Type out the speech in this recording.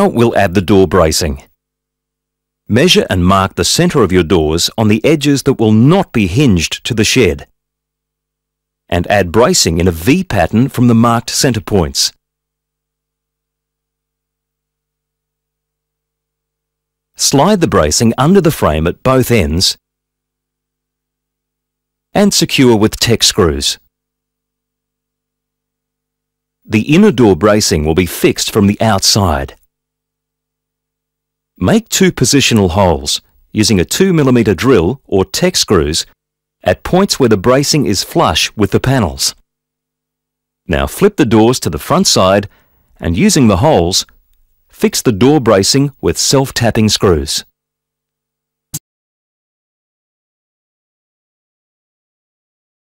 Now we'll add the door bracing. Measure and mark the centre of your doors on the edges that will not be hinged to the shed, and add bracing in a V pattern from the marked centre points. Slide the bracing under the frame at both ends and secure with Tek screws. The inner door bracing will be fixed from the outside. Make 2 positional holes using a 2mm drill or Tek screws at points where the bracing is flush with the panels. Now flip the doors to the front side and using the holes, fix the door bracing with self-tapping screws.